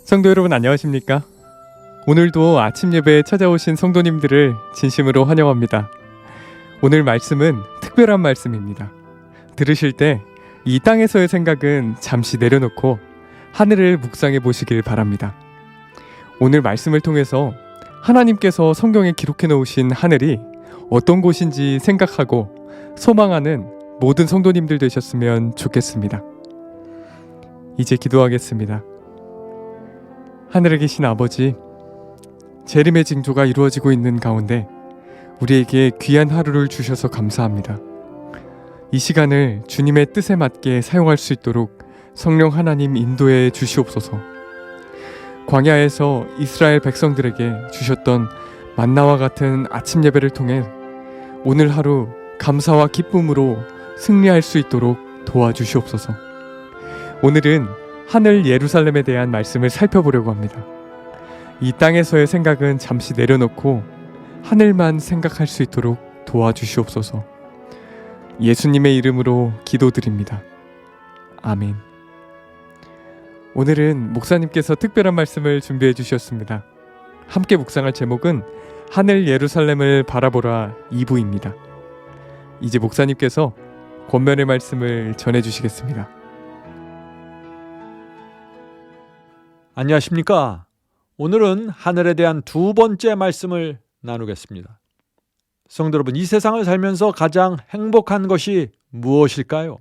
성도 여러분 안녕하십니까? 오늘도 아침 예배에 찾아오신 성도님들을 진심으로 환영합니다. 오늘 말씀은 특별한 말씀입니다. 들으실 때 이 땅에서의 생각은 잠시 내려놓고 하늘을 묵상해 보시길 바랍니다. 오늘 말씀을 통해서 하나님께서 성경에 기록해 놓으신 하늘이 어떤 곳인지 생각하고 소망하는 모든 성도님들 되셨으면 좋겠습니다. 이제 기도하겠습니다. 하늘에 계신 아버지, 재림의 징조가 이루어지고 있는 가운데 우리에게 귀한 하루를 주셔서 감사합니다. 이 시간을 주님의 뜻에 맞게 사용할 수 있도록 성령 하나님 인도해 주시옵소서. 광야에서 이스라엘 백성들에게 주셨던 만나와 같은 아침 예배를 통해 오늘 하루 감사와 기쁨으로 승리할 수 있도록 도와주시옵소서. 오늘은 하늘 예루살렘에 대한 말씀을 살펴보려고 합니다. 이 땅에서의 생각은 잠시 내려놓고 하늘만 생각할 수 있도록 도와주시옵소서. 예수님의 이름으로 기도드립니다. 아멘. 오늘은 목사님께서 특별한 말씀을 준비해 주셨습니다. 함께 묵상할 제목은 하늘 예루살렘을 바라보라 2부입니다. 이제 목사님께서 권면의 말씀을 전해 주시겠습니다. 안녕하십니까? 오늘은 하늘에 대한 두 번째 말씀을 나누겠습니다. 성도 여러분, 이 세상을 살면서 가장 행복한 것이 무엇일까요?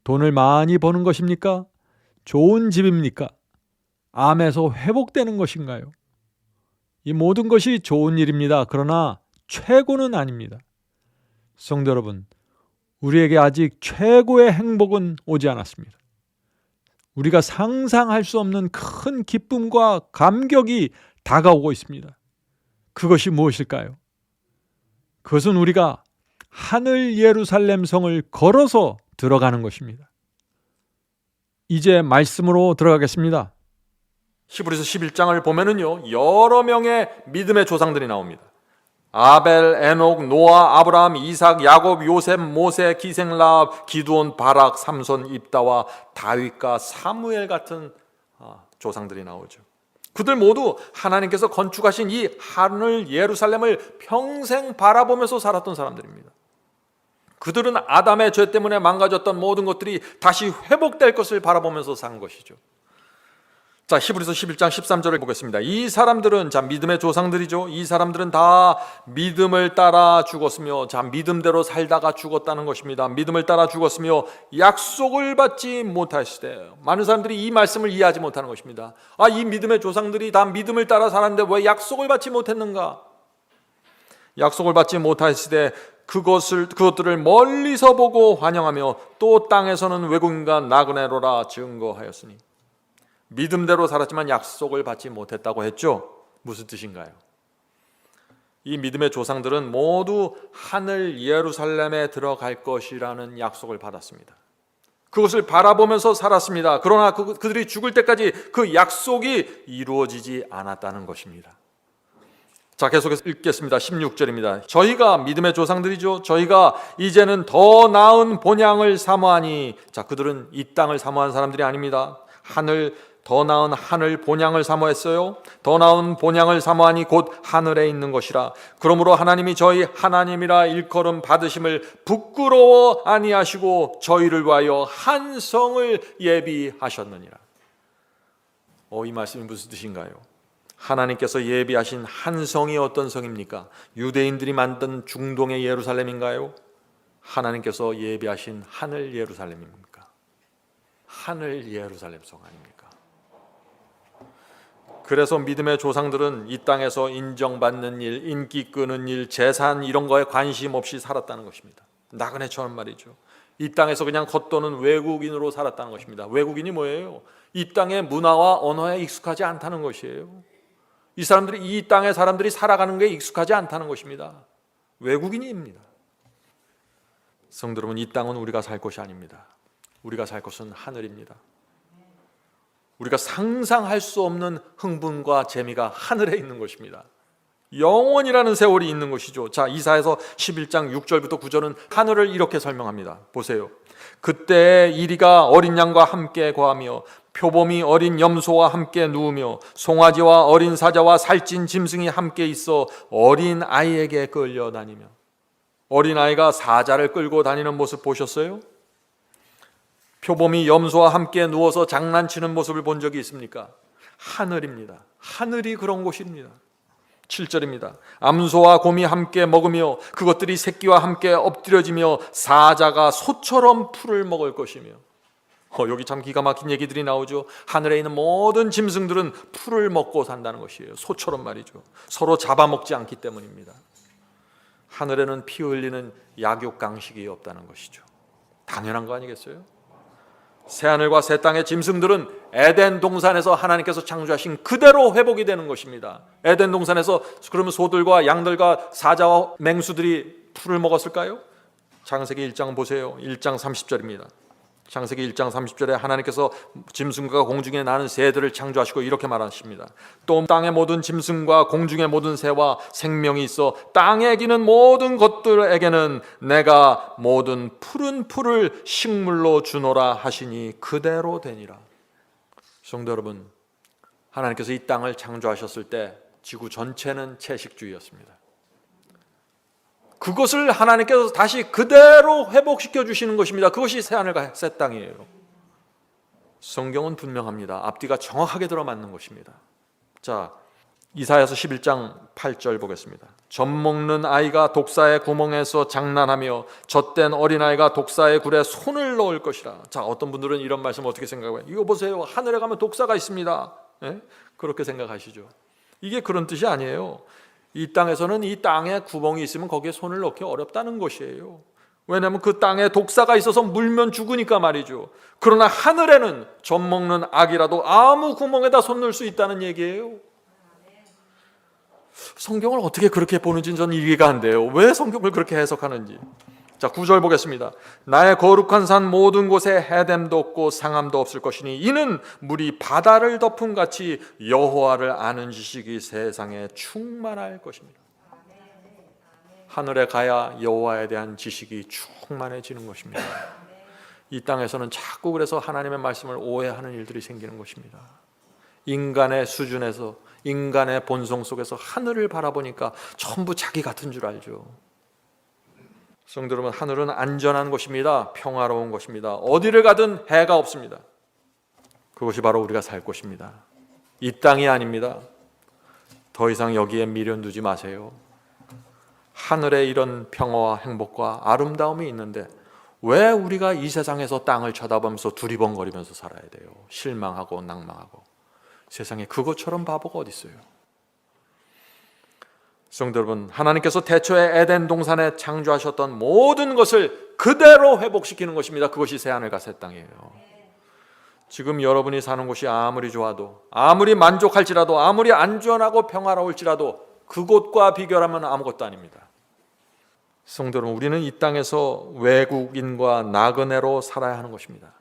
돈을 많이 버는 것입니까? 좋은 집입니까? 암에서 회복되는 것인가요? 이 모든 것이 좋은 일입니다. 그러나 최고는 아닙니다. 성도 여러분, 우리에게 아직 최고의 행복은 오지 않았습니다. 우리가 상상할 수 없는 큰 기쁨과 감격이 다가오고 있습니다. 그것이 무엇일까요? 그것은 우리가 하늘 예루살렘 성을 걸어서 들어가는 것입니다. 이제 말씀으로 들어가겠습니다. 히브리서 11장을 보면은요, 여러 명의 믿음의 조상들이 나옵니다. 아벨, 에녹, 노아, 아브라함, 이삭, 야곱, 요셉, 모세, 기생, 라합, 기드온, 바락, 삼손, 입다와 다윗과 사무엘 같은 조상들이 나오죠. 그들 모두 하나님께서 건축하신 이 하늘 예루살렘을 평생 바라보면서 살았던 사람들입니다. 그들은 아담의 죄 때문에 망가졌던 모든 것들이 다시 회복될 것을 바라보면서 산 것이죠. 자, 히브리서 11장 13절을 보겠습니다. 이 사람들은, 믿음의 조상들이죠. 이 사람들은 다 믿음을 따라 죽었으며, 믿음대로 살다가 죽었다는 것입니다. 믿음을 따라 죽었으며 약속을 받지 못하시되, 많은 사람들이 이 말씀을 이해하지 못하는 것입니다. 이 믿음의 조상들이 다 믿음을 따라 살았는데 왜 약속을 받지 못했는가? 약속을 받지 못하시되 그것들을 멀리서 보고 환영하며 또 땅에서는 외국인과 나그네로라 증거하였으니. 믿음대로 살았지만 약속을 받지 못했다고 했죠. 무슨 뜻인가요? 이 믿음의 조상들은 모두 하늘 예루살렘에 들어갈 것이라는 약속을 받았습니다. 그것을 바라보면서 살았습니다. 그러나 그들이 죽을 때까지 그 약속이 이루어지지 않았다는 것입니다. 자, 계속해서 읽겠습니다. 16절입니다. 저희가 믿음의 조상들이죠. 저희가 이제는 더 나은 본향을 사모하니. 자, 그들은 이 땅을 사모한 사람들이 아닙니다. 더 나은 하늘 본향을 사모했어요. 더 나은 본향을 사모하니 곧 하늘에 있는 것이라. 그러므로 하나님이 저희 하나님이라 일컬음 받으심을 부끄러워 아니하시고 저희를 위하여 한 성을 예비하셨느니라. 이 말씀이 무슨 뜻인가요? 하나님께서 예비하신 한 성이 어떤 성입니까? 유대인들이 만든 중동의 예루살렘인가요? 하나님께서 예비하신 하늘 예루살렘입니까? 하늘 예루살렘 성 아닙니까? 그래서 믿음의 조상들은 이 땅에서 인정받는 일, 인기 끄는 일, 재산 이런 거에 관심 없이 살았다는 것입니다. 나그네처럼 말이죠. 이 땅에서 그냥 겉도는 외국인으로 살았다는 것입니다. 외국인이 뭐예요? 이 땅의 문화와 언어에 익숙하지 않다는 것이에요. 이 땅의 사람들이 살아가는 게 익숙하지 않다는 것입니다. 외국인입니다. 성도 여러분, 이 땅은 우리가 살 곳이 아닙니다. 우리가 살 곳은 하늘입니다. 우리가 상상할 수 없는 흥분과 재미가 하늘에 있는 것입니다. 영원이라는 세월이 있는 것이죠. 자, 이사야서 11장 6절부터 9절은 하늘을 이렇게 설명합니다. 보세요. 그때 이리가 어린 양과 함께 거하며 표범이 어린 염소와 함께 누우며 송아지와 어린 사자와 살찐 짐승이 함께 있어 어린 아이에게 끌려다니며. 어린 아이가 사자를 끌고 다니는 모습 보셨어요? 표범이 염소와 함께 누워서 장난치는 모습을 본 적이 있습니까? 하늘입니다. 하늘이 그런 곳입니다. 7절입니다. 암소와 곰이 함께 먹으며 그것들이 새끼와 함께 엎드려지며 사자가 소처럼 풀을 먹을 것이며. 여기 참 기가 막힌 얘기들이 나오죠. 하늘에 있는 모든 짐승들은 풀을 먹고 산다는 것이에요. 소처럼 말이죠. 서로 잡아먹지 않기 때문입니다. 하늘에는 피 흘리는 약육강식이 없다는 것이죠. 당연한 거 아니겠어요? 새하늘과 새 땅의 짐승들은 에덴 동산에서 하나님께서 창조하신 그대로 회복이 되는 것입니다. 에덴 동산에서 그러면 소들과 양들과 사자와 맹수들이 풀을 먹었을까요? 창세기 1장 보세요. 1장 30절입니다. 창세기 1장 30절에 하나님께서 짐승과 공중에 나는 새들을 창조하시고 이렇게 말하십니다. 또 땅의 모든 짐승과 공중의 모든 새와 생명이 있어 땅에 기는 모든 것들에게는 내가 모든 푸른 풀을 식물로 주노라 하시니 그대로 되니라. 성도 여러분, 하나님께서 이 땅을 창조하셨을 때 지구 전체는 채식주의였습니다. 그것을 하나님께서 다시 그대로 회복시켜 주시는 것입니다. 그것이 새하늘과 새 땅이에요. 성경은 분명합니다. 앞뒤가 정확하게 들어맞는 것입니다. 자, 이사야서 11장 8절 보겠습니다. 젖먹는 아이가 독사의 구멍에서 장난하며 젖된 어린아이가 독사의 굴에 손을 넣을 것이라. 자, 어떤 분들은 이런 말씀 어떻게 생각해요? 이거 보세요. 하늘에 가면 독사가 있습니다. 예? 그렇게 생각하시죠. 이게 그런 뜻이 아니에요. 이 땅에서는 이 땅에 구멍이 있으면 거기에 손을 넣기 어렵다는 것이에요. 왜냐하면 그 땅에 독사가 있어서 물면 죽으니까 말이죠. 그러나 하늘에는 젖먹는 아기라도 아무 구멍에다 손 넣을 수 있다는 얘기예요. 성경을 어떻게 그렇게 보는지 저는 이해가 안 돼요. 왜 성경을 그렇게 해석하는지. 자, 9절 보겠습니다. 나의 거룩한 산 모든 곳에 해됨도 없고 상함도 없을 것이니 이는 물이 바다를 덮음 같이 여호와를 아는 지식이 세상에 충만할 것입니다. 하늘에 가야 여호와에 대한 지식이 충만해지는 것입니다. 이 땅에서는 자꾸 그래서 하나님의 말씀을 오해하는 일들이 생기는 것입니다. 인간의 수준에서, 인간의 본성 속에서 하늘을 바라보니까 전부 자기 같은 줄 알죠. 성도 여러분, 하늘은 안전한 곳입니다. 평화로운 곳입니다. 어디를 가든 해가 없습니다. 그것이 바로 우리가 살 곳입니다. 이 땅이 아닙니다. 더 이상 여기에 미련 두지 마세요. 하늘에 이런 평화와 행복과 아름다움이 있는데 왜 우리가 이 세상에서 땅을 쳐다보면서 두리번거리면서 살아야 돼요? 실망하고 낭망하고. 세상에 그것처럼 바보가 어디 있어요? 성도 여러분, 하나님께서 태초에 에덴 동산에 창조하셨던 모든 것을 그대로 회복시키는 것입니다. 그것이 새하늘과 새 땅이에요. 지금 여러분이 사는 곳이 아무리 좋아도, 아무리 만족할지라도, 아무리 안전하고 평화로울지라도 그곳과 비교하면 아무것도 아닙니다. 성도 여러분, 우리는 이 땅에서 외국인과 나그네로 살아야 하는 것입니다.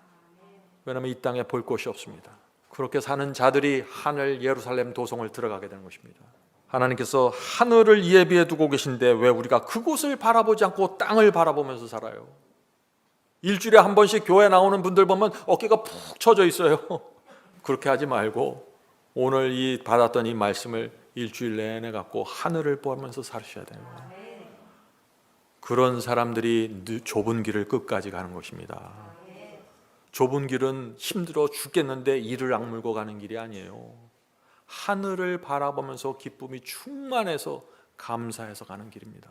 왜냐하면 이 땅에 볼 곳이 없습니다. 그렇게 사는 자들이 하늘 예루살렘 도성을 들어가게 되는 것입니다. 하나님께서 하늘을 예비해 두고 계신데 왜 우리가 그곳을 바라보지 않고 땅을 바라보면서 살아요? 일주일에 한 번씩 교회 나오는 분들 보면 어깨가 푹 처져 있어요. 그렇게 하지 말고 오늘 이 받았던 이 말씀을 일주일 내내 갖고 하늘을 보면서 사셔야 돼요. 그런 사람들이 좁은 길을 끝까지 가는 것입니다. 좁은 길은 힘들어 죽겠는데 이를 악물고 가는 길이 아니에요. 하늘을 바라보면서 기쁨이 충만해서 감사해서 가는 길입니다.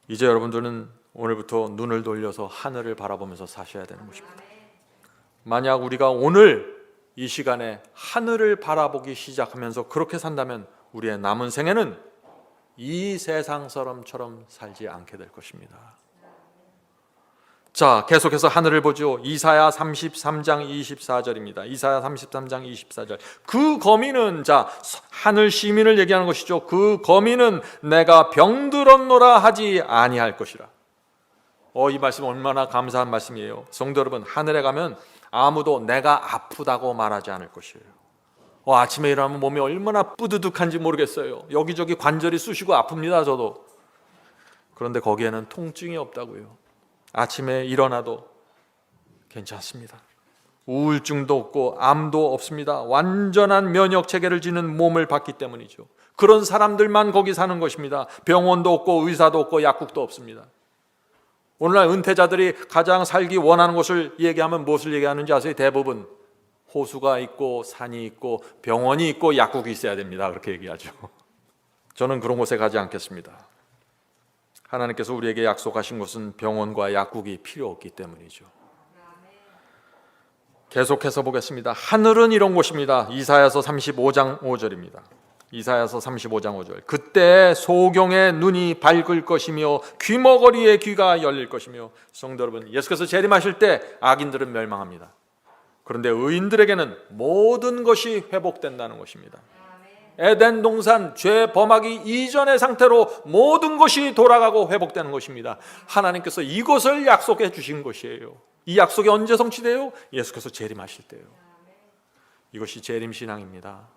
이제 여러분들은 오늘부터 눈을 돌려서 하늘을 바라보면서 사셔야 되는 것입니다. 만약 우리가 오늘 이 시간에 하늘을 바라보기 시작하면서 그렇게 산다면 우리의 남은 생애는 이 세상 사람처럼 살지 않게 될 것입니다. 자, 계속해서 하늘을 보죠. 이사야 33장 24절입니다. 이사야 33장 24절. 그 거민은, 자, 하늘 시민을 얘기하는 것이죠. 그 거민은 내가 병들었노라 하지 아니할 것이라. 이 말씀 얼마나 감사한 말씀이에요. 성도 여러분, 하늘에 가면 아무도 내가 아프다고 말하지 않을 것이에요. 아침에 일어나면 몸이 얼마나 뿌드득한지 모르겠어요. 여기저기 관절이 쑤시고 아픕니다, 저도. 그런데 거기에는 통증이 없다고요. 아침에 일어나도 괜찮습니다. 우울증도 없고 암도 없습니다. 완전한 면역 체계를 지닌 몸을 받기 때문이죠. 그런 사람들만 거기 사는 것입니다. 병원도 없고 의사도 없고 약국도 없습니다. 오늘날 은퇴자들이 가장 살기 원하는 곳을 얘기하면 무엇을 얘기하는지 아세요? 대부분 호수가 있고 산이 있고 병원이 있고 약국이 있어야 됩니다. 그렇게 얘기하죠. 저는 그런 곳에 가지 않겠습니다. 하나님께서 우리에게 약속하신 것은 병원과 약국이 필요 없기 때문이죠. 계속해서 보겠습니다. 하늘은 이런 곳입니다. 이사야서 35장 5절입니다. 이사야서 35장 5절. 그때 소경의 눈이 밝을 것이며 귀머거리의 귀가 열릴 것이며. 성도 여러분, 예수께서 재림하실 때 악인들은 멸망합니다. 그런데 의인들에게는 모든 것이 회복된다는 것입니다. 에덴 동산 죄 범하기 이전의 상태로 모든 것이 돌아가고 회복되는 것입니다. 하나님께서 이것을 약속해 주신 것이에요. 이 약속이 언제 성취돼요? 예수께서 재림하실 때요. 이것이 재림신앙입니다.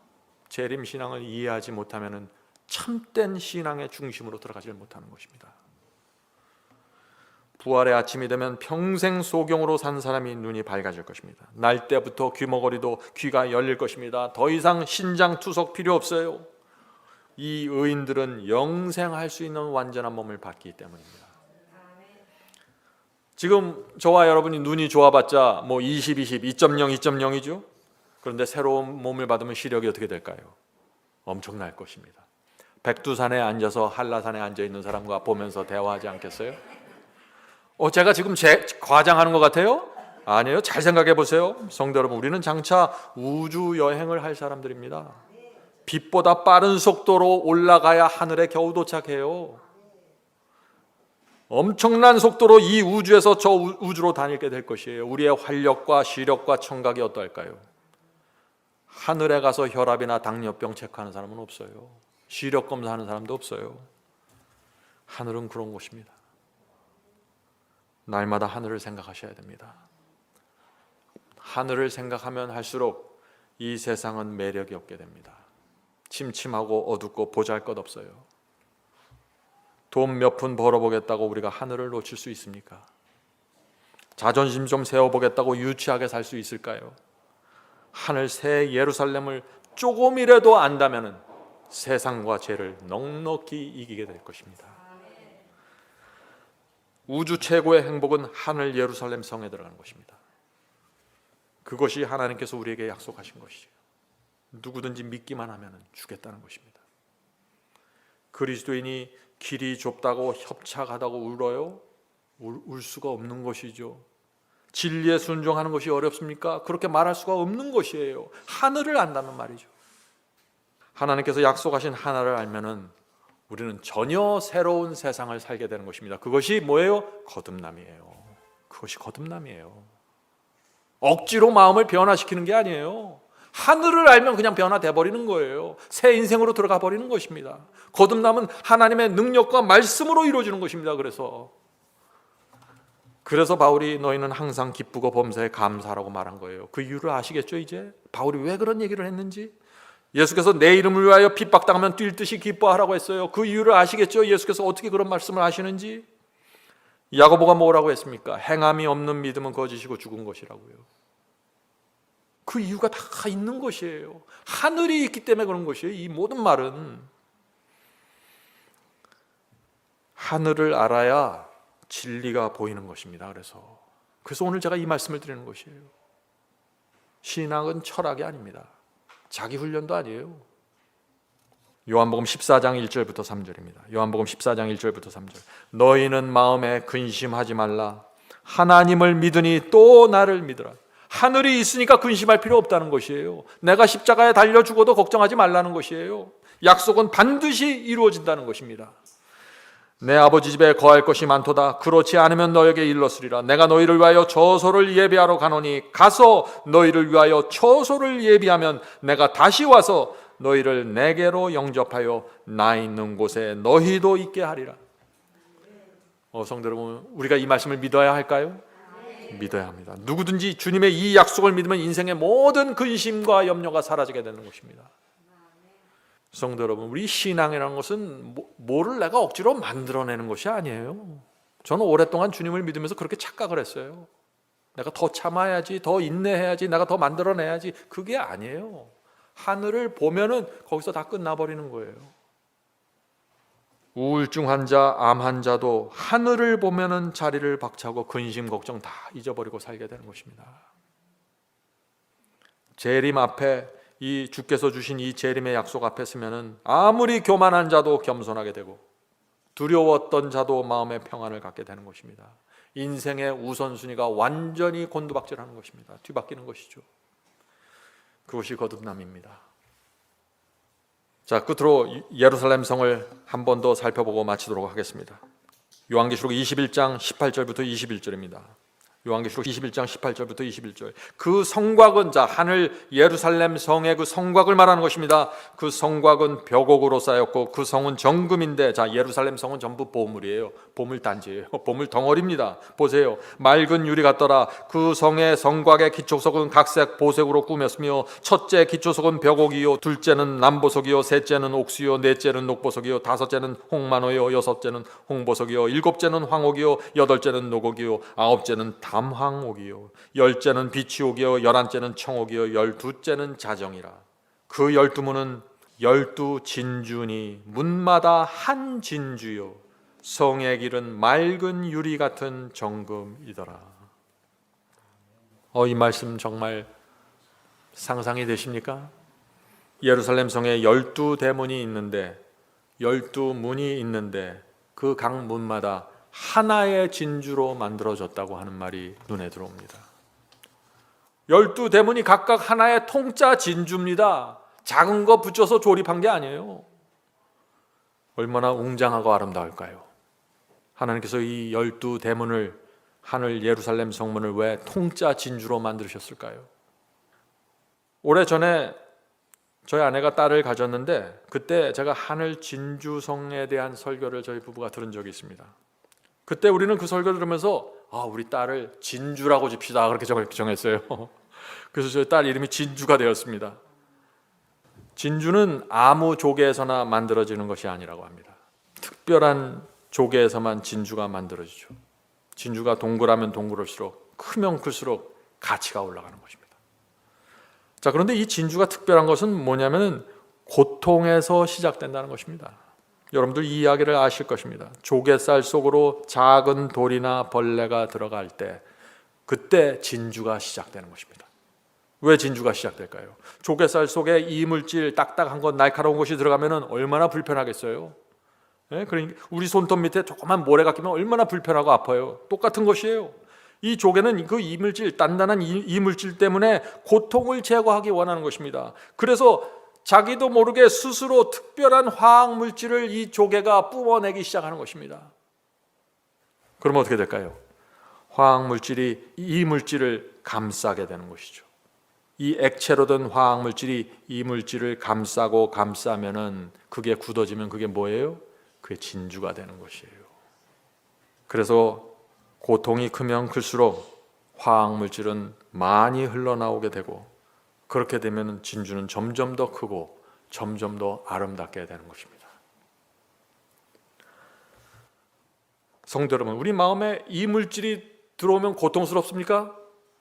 재림신앙을 이해하지 못하면 참된 신앙의 중심으로 들어가지 못하는 것입니다. 부활의 아침이 되면 평생 소경으로 산 사람이 눈이 밝아질 것입니다. 날 때부터 귀머거리도 귀가 열릴 것입니다. 더 이상 신장 투석 필요 없어요. 이 의인들은 영생할 수 있는 완전한 몸을 받기 때문입니다. 지금 저와 여러분이 눈이 좋아봤자 20, 2.0, 2.0이죠. 그런데 새로운 몸을 받으면 시력이 어떻게 될까요? 엄청날 것입니다. 백두산에 앉아서 한라산에 앉아있는 사람과 보면서 대화하지 않겠어요? 제가 지금 과장하는 것 같아요? 아니에요. 잘 생각해 보세요. 성도 여러분, 우리는 장차 우주 여행을 할 사람들입니다. 빛보다 빠른 속도로 올라가야 하늘에 겨우 도착해요. 엄청난 속도로 이 우주에서 저 우주로 다니게 될 것이에요. 우리의 활력과 시력과 청각이 어떠할까요? 하늘에 가서 혈압이나 당뇨병 체크하는 사람은 없어요. 시력 검사하는 사람도 없어요. 하늘은 그런 곳입니다. 날마다 하늘을 생각하셔야 됩니다. 하늘을 생각하면 할수록 이 세상은 매력이 없게 됩니다. 침침하고 어둡고 보잘것없어요. 돈 몇 푼 벌어보겠다고 우리가 하늘을 놓칠 수 있습니까? 자존심 좀 세워보겠다고 유치하게 살 수 있을까요? 하늘 새 예루살렘을 조금이라도 안다면 세상과 죄를 넉넉히 이기게 될 것입니다. 우주 최고의 행복은 하늘 예루살렘 성에 들어가는 것입니다. 그것이 하나님께서 우리에게 약속하신 것이에요. 누구든지 믿기만 하면 주겠다는 것입니다. 그리스도인이 길이 좁다고 협착하다고 울어요? 울 수가 없는 것이죠. 진리에 순종하는 것이 어렵습니까? 그렇게 말할 수가 없는 것이에요. 하늘을 안다는 말이죠. 하나님께서 약속하신 하나를 알면은 우리는 전혀 새로운 세상을 살게 되는 것입니다. 그것이 뭐예요? 거듭남이에요. 그것이 거듭남이에요. 억지로 마음을 변화시키는 게 아니에요. 하늘을 알면 그냥 변화돼 버리는 거예요. 새 인생으로 들어가 버리는 것입니다. 거듭남은 하나님의 능력과 말씀으로 이루어지는 것입니다. 그래서 바울이 너희는 항상 기쁘고 범사에 감사하라고 말한 거예요. 그 이유를 아시겠죠? 이제 바울이 왜 그런 얘기를 했는지. 예수께서 내 이름을 위하여 핍박당하면 뛸 듯이 기뻐하라고 했어요. 그 이유를 아시겠죠? 예수께서 어떻게 그런 말씀을 하시는지. 야고보가 뭐라고 했습니까? 행함이 없는 믿음은 거짓이고 죽은 것이라고요. 그 이유가 다 있는 것이에요. 하늘이 있기 때문에 그런 것이에요. 이 모든 말은 하늘을 알아야 진리가 보이는 것입니다. 그래서 오늘 제가 이 말씀을 드리는 것이에요. 신앙은 철학이 아닙니다. 자기 훈련도 아니에요. 요한복음 14장 1절부터 3절입니다. 요한복음 14장 1절부터 3절. 너희는 마음에 근심하지 말라. 하나님을 믿으니 또 나를 믿으라. 하늘이 있으니까 근심할 필요 없다는 것이에요. 내가 십자가에 달려 죽어도 걱정하지 말라는 것이에요. 약속은 반드시 이루어진다는 것입니다. 내 아버지 집에 거할 것이 많도다. 그렇지 않으면 너에게 일렀으리라. 내가 너희를 위하여 처소를 예비하러 가노니 가서 너희를 위하여 처소를 예비하면 내가 다시 와서 너희를 내게로 영접하여 나 있는 곳에 너희도 있게 하리라. 성도 여러분, 우리가 이 말씀을 믿어야 할까요? 믿어야 합니다. 누구든지 주님의 이 약속을 믿으면 인생의 모든 근심과 염려가 사라지게 되는 것입니다. 성도 여러분, 우리 신앙이라는 것은 뭐를 내가 억지로 만들어내는 것이 아니에요. 저는 오랫동안 주님을 믿으면서 그렇게 착각을 했어요. 내가 더 참아야지, 더 인내해야지, 내가 더 만들어내야지. 그게 아니에요. 하늘을 보면은 거기서 다 끝나버리는 거예요. 우울증 환자, 암 환자도 하늘을 보면은 자리를 박차고 근심 걱정 다 잊어버리고 살게 되는 것입니다. 재림 앞에 이 주께서 주신 이 재림의 약속 앞에 서면은 아무리 교만한 자도 겸손하게 되고 두려웠던 자도 마음의 평안을 갖게 되는 것입니다. 인생의 우선순위가 완전히 곤두박질하는 것입니다. 뒤바뀌는 것이죠. 그것이 거듭남입니다. 자, 끝으로 예루살렘 성을 한 번 더 살펴보고 마치도록 하겠습니다. 요한계시록 21장 18절부터 21절입니다. 요한계시록 21장 18절부터 21절. 그 성곽은, 자, 하늘 예루살렘 성의 그 성곽을 말하는 것입니다. 그 성곽은 벽옥으로 쌓였고 그 성은 정금인데, 자, 예루살렘 성은 전부 보물이에요. 보물단지예요. 보물 덩어리입니다. 보세요. 맑은 유리 같더라. 그 성의 성곽의 기초석은 각색 보색으로 꾸몄으며 첫째 기초석은 벽옥이요, 둘째는 남보석이요, 셋째는 옥수요, 넷째는 녹보석이요, 다섯째는 홍만호요, 여섯째는 홍보석이요, 일곱째는 황옥이요, 여덟째는 녹옥이요, 아홉째는 담황옥이요, 열째는 비치옥이요, 열한째는 청옥이요, 열두째는 자정이라. 그 12문은 12진주니 문마다 한 진주요, 성의 길은 맑은 유리 같은 정금이더라. 이 말씀 정말 상상이 되십니까? 예루살렘 성에 12대문이 있는데, 12문이 있는데 그 각 문마다 하나의 진주로 만들어졌다고 하는 말이 눈에 들어옵니다. 12대문이 각각 하나의 통짜 진주입니다. 작은 거 붙여서 조립한 게 아니에요. 얼마나 웅장하고 아름다울까요? 하나님께서 이 12대문을, 하늘 예루살렘 성문을 왜 통짜 진주로 만드셨을까요? 오래전에 저희 아내가 딸을 가졌는데 그때 제가 하늘 진주성에 대한 설교를 저희 부부가 들은 적이 있습니다. 그때 우리는 그 설교를 들으면서 우리 딸을 진주라고 집시다, 그렇게 정했어요. 그래서 저희 딸 이름이 진주가 되었습니다. 진주는 아무 조개에서나 만들어지는 것이 아니라고 합니다. 특별한 조개에서만 진주가 만들어지죠. 진주가 동그라면 동그럴수록, 크면 클수록 가치가 올라가는 것입니다. 자, 그런데 이 진주가 특별한 것은 뭐냐면 고통에서 시작된다는 것입니다. 여러분들 이 이야기를 아실 것입니다. 조개살 속으로 작은 돌이나 벌레가 들어갈 때, 그때 진주가 시작되는 것입니다. 왜 진주가 시작될까요? 조개살 속에 이물질, 딱딱한 것, 날카로운 것이 들어가면 얼마나 불편하겠어요? 그러니까 우리 손톱 밑에 조그만 모래가 끼면 얼마나 불편하고 아파요. 똑같은 것이에요. 이 조개는 그 이물질, 단단한 이물질 때문에 고통을 제거하기 원하는 것입니다. 그래서 자기도 모르게 스스로 특별한 화학 물질을 이 조개가 뿜어내기 시작하는 것입니다. 그러면 어떻게 될까요? 화학 물질이 이 물질을 감싸게 되는 것이죠. 이 액체로 된 화학 물질이 이 물질을 감싸고 감싸면은 그게 굳어지면 그게 뭐예요? 그게 진주가 되는 것이에요. 그래서 고통이 크면 클수록 화학 물질은 많이 흘러나오게 되고, 그렇게 되면 진주는 점점 더 크고 점점 더 아름답게 되는 것입니다. 성도 여러분, 우리 마음에 이 물질이 들어오면 고통스럽습니까?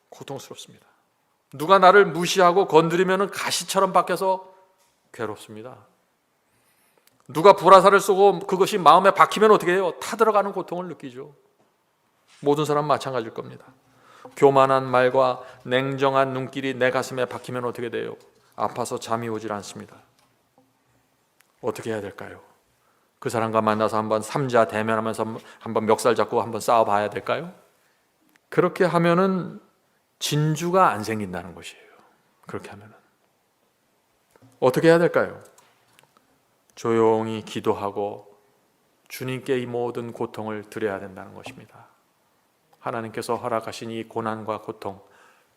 고통스럽습니다. 누가 나를 무시하고 건드리면 가시처럼 박혀서 괴롭습니다. 누가 불화살을 쏘고 그것이 마음에 박히면 어떻게 해요? 타들어가는 고통을 느끼죠. 모든 사람 마찬가지일 겁니다. 교만한 말과 냉정한 눈길이 내 가슴에 박히면 어떻게 돼요? 아파서 잠이 오질 않습니다. 어떻게 해야 될까요? 그 사람과 만나서 한번 삼자 대면하면서 한번 멱살 잡고 한번 싸워봐야 될까요? 그렇게 하면은 진주가 안 생긴다는 것이에요. 그렇게 하면은 어떻게 해야 될까요? 조용히 기도하고 주님께 이 모든 고통을 드려야 된다는 것입니다. 하나님께서 허락하신 이 고난과 고통,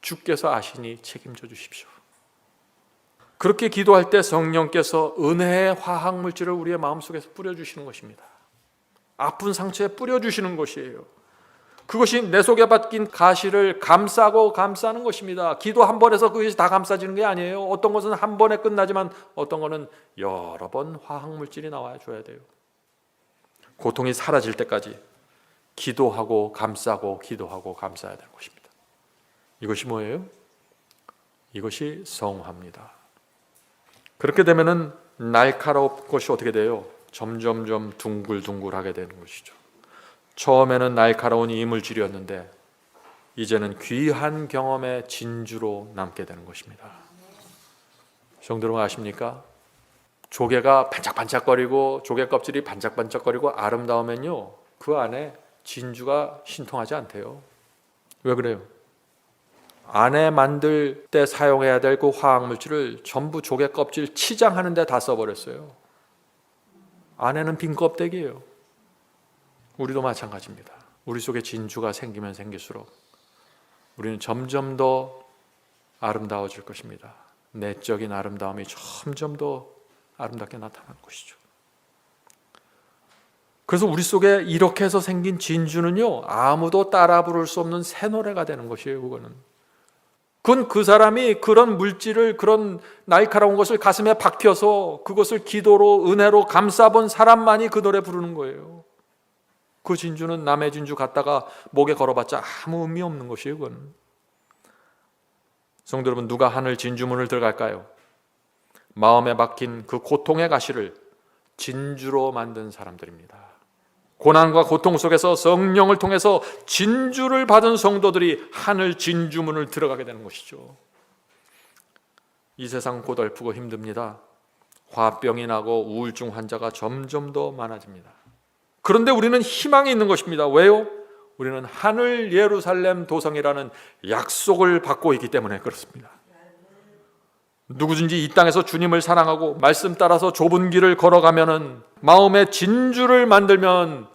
주께서 아시니 책임져 주십시오. 그렇게 기도할 때 성령께서 은혜의 화학 물질을 우리의 마음속에서 뿌려주시는 것입니다. 아픈 상처에 뿌려주시는 것이에요. 그것이 내 속에 박힌 가시를 감싸고 감싸는 것입니다. 기도 한 번에서 그것이 다 감싸지는 게 아니에요. 어떤 것은 한 번에 끝나지만 어떤 것은 여러 번 화학 물질이 나와 줘야 돼요. 고통이 사라질 때까지 기도하고 감싸고 기도하고 감싸야 되는 것입니다. 이것이 뭐예요? 이것이 성화입니다. 그렇게 되면은 날카로운 것이 어떻게 돼요? 점점점 둥글둥글하게 되는 것이죠. 처음에는 날카로운 이물질이었는데 이제는 귀한 경험의 진주로 남게 되는 것입니다. 성도 여러분 아십니까? 조개가 반짝반짝거리고 조개 껍질이 반짝반짝거리고 아름다우면요, 그 안에 진주가 신통하지 않대요. 왜 그래요? 안에 만들 때 사용해야 될 그 화학물질을 전부 조개 껍질 치장하는 데 다 써버렸어요. 안에는 빈 껍데기예요. 우리도 마찬가지입니다. 우리 속에 진주가 생기면 생길수록 우리는 점점 더 아름다워질 것입니다. 내적인 아름다움이 점점 더 아름답게 나타날 것이죠. 그래서 우리 속에 이렇게 해서 생긴 진주는요, 아무도 따라 부를 수 없는 새 노래가 되는 것이에요. 그건 그 사람이 그런 물질을, 그런 날카로운 것을 가슴에 박혀서 그것을 기도로, 은혜로 감싸본 사람만이 그 노래 부르는 거예요. 그 진주는 남의 진주 갖다가 목에 걸어봤자 아무 의미 없는 것이에요. 그건. 성도 여러분, 누가 하늘 진주문을 들어갈까요? 마음에 박힌 그 고통의 가시를 진주로 만든 사람들입니다. 고난과 고통 속에서 성령을 통해서 진주를 받은 성도들이 하늘 진주문을 들어가게 되는 것이죠. 이 세상 고달프고 힘듭니다. 화병이 나고 우울증 환자가 점점 더 많아집니다. 그런데 우리는 희망이 있는 것입니다. 왜요? 우리는 하늘 예루살렘 도성이라는 약속을 받고 있기 때문에 그렇습니다. 누구든지 이 땅에서 주님을 사랑하고 말씀 따라서 좁은 길을 걸어가면은, 마음에 진주를 만들면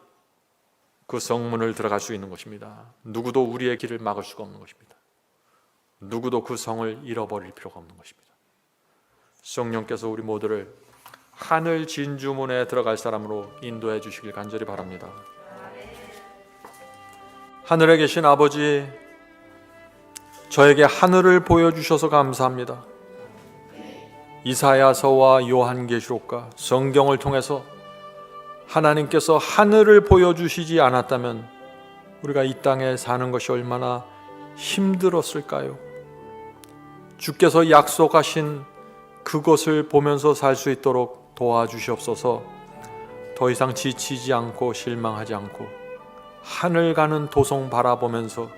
그 성문을 들어갈 수 있는 것입니다. 누구도 우리의 길을 막을 수가 없는 것입니다. 누구도 그 성을 잃어버릴 필요가 없는 것입니다. 성령께서 우리 모두를 하늘 진주문에 들어갈 사람으로 인도해 주시길 간절히 바랍니다. 하늘에 계신 아버지, 저에게 하늘을 보여주셔서 감사합니다. 이사야서와 요한계시록과 성경을 통해서 하나님께서 하늘을 보여주시지 않았다면 우리가 이 땅에 사는 것이 얼마나 힘들었을까요? 주께서 약속하신 그것을 보면서 살 수 있도록 도와주시옵소서. 더 이상 지치지 않고 실망하지 않고 하늘 가는 도성 바라보면서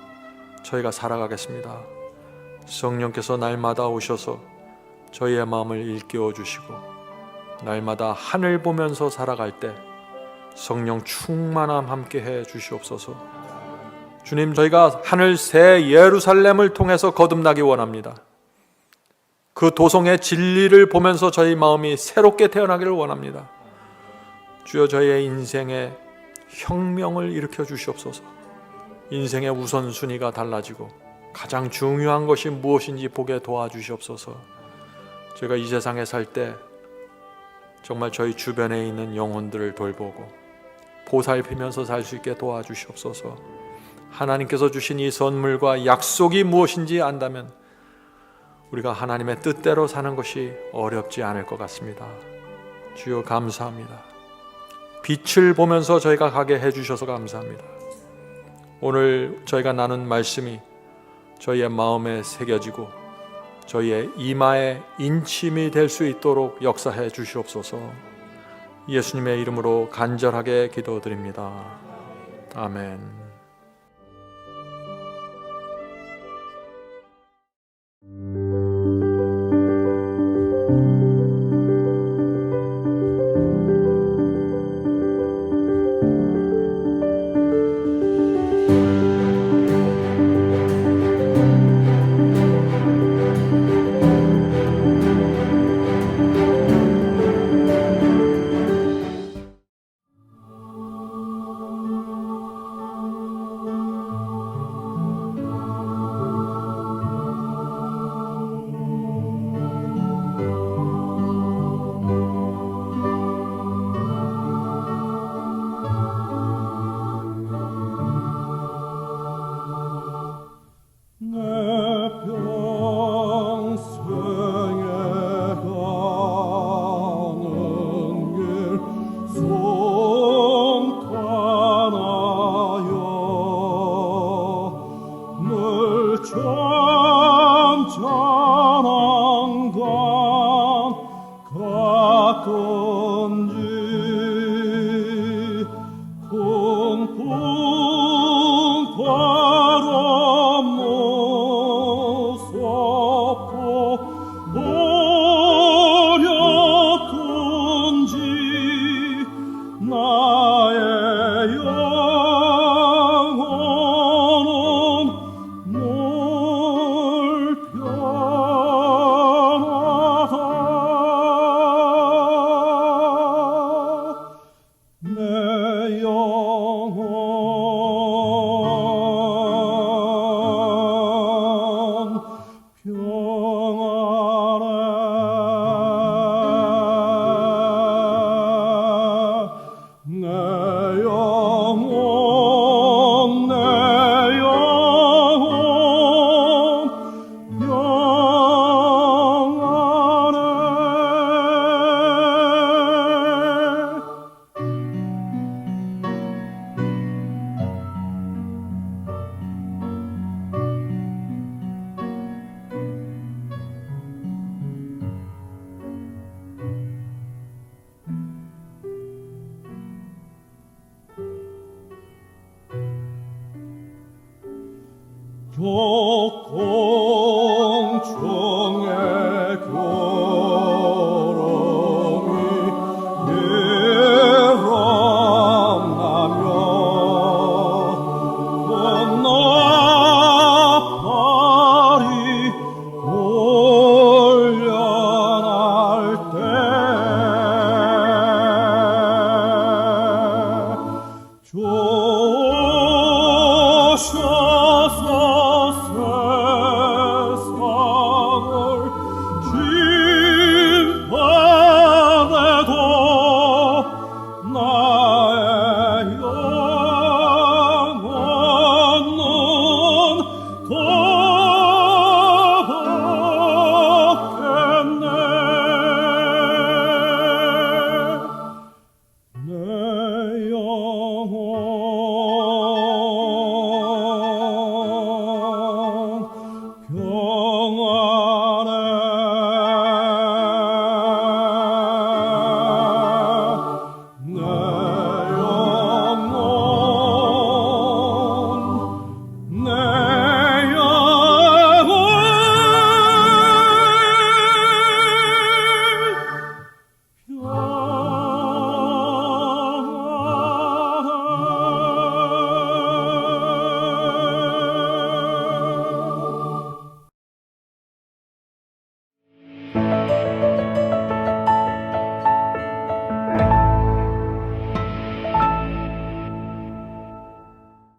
저희가 살아가겠습니다. 성령께서 날마다 오셔서 저희의 마음을 일깨워 주시고 날마다 하늘 보면서 살아갈 때 성령 충만함 함께 해 주시옵소서. 주님, 저희가 하늘 새 예루살렘을 통해서 거듭나기 원합니다. 그 도성의 진리를 보면서 저희 마음이 새롭게 태어나기를 원합니다. 주여, 저희의 인생에 혁명을 일으켜 주시옵소서. 인생의 우선순위가 달라지고 가장 중요한 것이 무엇인지 보게 도와주시옵소서. 저희가 이 세상에 살 때 정말 저희 주변에 있는 영혼들을 돌보고 보살피면서 살 수 있게 도와주시옵소서. 하나님께서 주신 이 선물과 약속이 무엇인지 안다면 우리가 하나님의 뜻대로 사는 것이 어렵지 않을 것 같습니다. 주여, 감사합니다. 빛을 보면서 저희가 가게 해주셔서 감사합니다. 오늘 저희가 나눈 말씀이 저희의 마음에 새겨지고 저희의 이마에 인침이 될 수 있도록 역사해 주시옵소서. 예수님의 이름으로 간절하게 기도드립니다. 아멘. 한강 가건지 풍풍 바람 무섭고 어렵든지 나의 영혼은 늘 편하다 내 영혼 평안해 내 영혼 내 영혼 평안해 교공주